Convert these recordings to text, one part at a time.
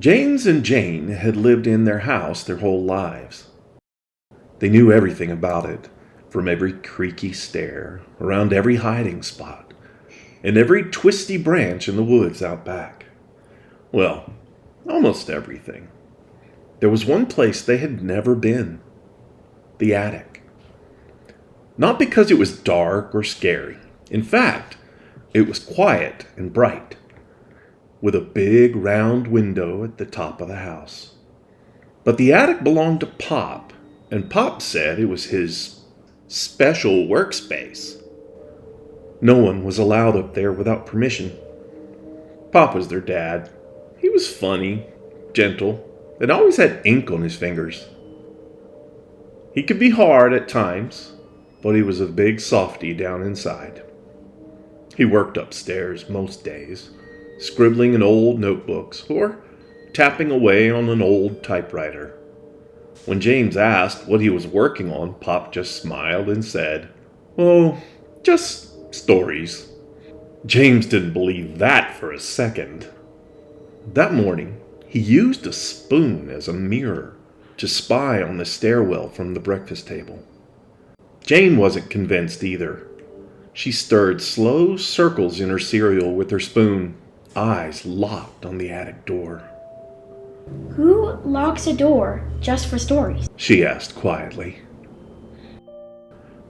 James and Jane had lived in their house their whole lives. They knew everything about it, from every creaky stair, around every hiding spot, and every twisty branch in the woods out back. Well, almost everything. There was one place they had never been: the attic. Not because it was dark or scary. In fact, it was quiet and bright, with a big round window at the top of the house. But the attic belonged to Pop, and Pop said it was his special workspace. No one was allowed up there without permission. Pop was their dad. He was funny, gentle, and always had ink on his fingers. He could be hard at times, but he was a big softy down inside. He worked upstairs most days, scribbling in old notebooks or tapping away on an old typewriter. When James asked what he was working on, Pop just smiled and said, "Oh, just stories." James didn't believe that for a second. That morning, he used a spoon as a mirror to spy on the stairwell from the breakfast table. Jane wasn't convinced either. She stirred slow circles in her cereal with her spoon, eyes locked on the attic door. Who locks a door just for stories? She asked quietly.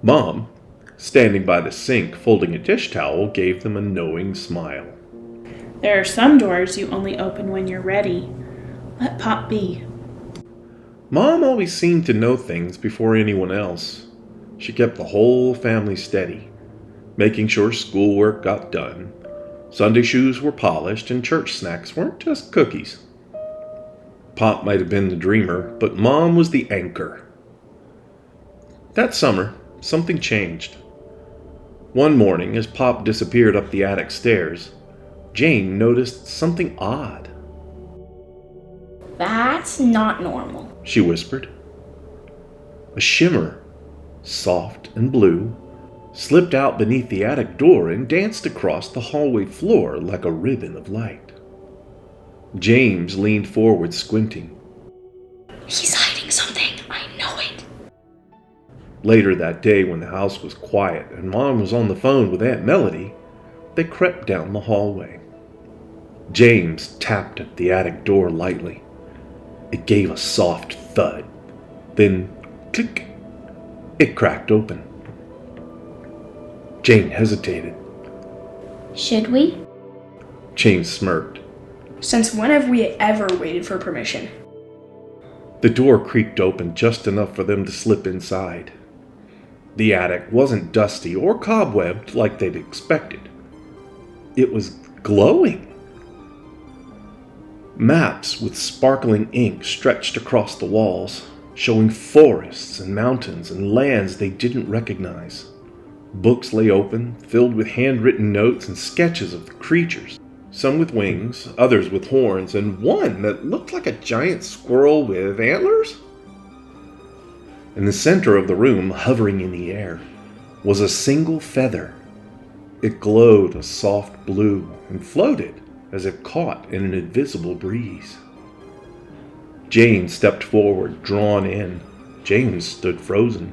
Mom, standing by the sink folding a dish towel, gave them a knowing smile. There are some doors you only open when you're ready. Let Pop be. Mom always seemed to know things before anyone else. She kept the whole family steady, making sure schoolwork got done, Sunday shoes were polished, and church snacks weren't just cookies. Pop might have been the dreamer, but Mom was the anchor. That summer, something changed. One morning, as Pop disappeared up the attic stairs, Jane noticed something odd. That's not normal, She whispered. A shimmer, soft and blue, slipped out beneath the attic door and danced across the hallway floor like a ribbon of light. James leaned forward, squinting. He's hiding something. I know it. Later that day, when the house was quiet and Mom was on the phone with Aunt Melody, they crept down the hallway. James tapped at the attic door lightly. It gave a soft thud. Then, click, it cracked open. Jane hesitated. Should we? James smirked. Since when have we ever waited for permission? The door creaked open just enough for them to slip inside. The attic wasn't dusty or cobwebbed like they'd expected. It was glowing. Maps with sparkling ink stretched across the walls, showing forests and mountains and lands they didn't recognize. Books lay open, filled with handwritten notes and sketches of the creatures, some with wings, others with horns, and one that looked like a giant squirrel with antlers. In the center of the room, hovering in the air, was a single feather. It glowed a soft blue and floated as if caught in an invisible breeze. Jane stepped forward, drawn in. James stood frozen.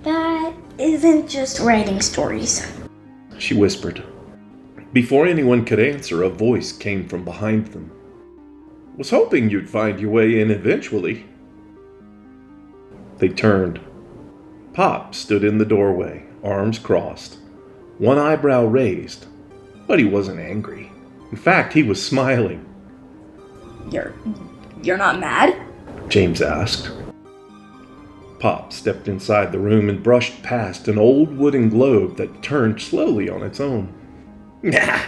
That isn't just writing stories, She whispered. Before anyone could answer, a voice came from behind them. "Was hoping you'd find your way in eventually." They turned. Pop stood in the doorway, arms crossed, one eyebrow raised, but he wasn't angry. In fact, he was smiling. You're not mad? James asked. Pop stepped inside the room and brushed past an old wooden globe that turned slowly on its own. "Nah,"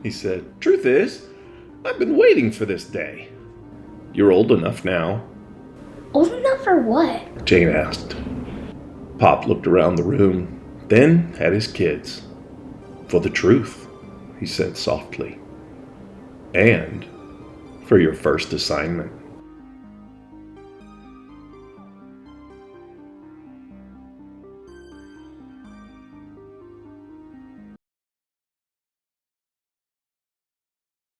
he said. "Truth is, I've been waiting for this day." "You're old enough now," Old enough for what? Jane asked. Pop looked around the room, then at his kids. "For the truth," he said softly. "And for your first assignment."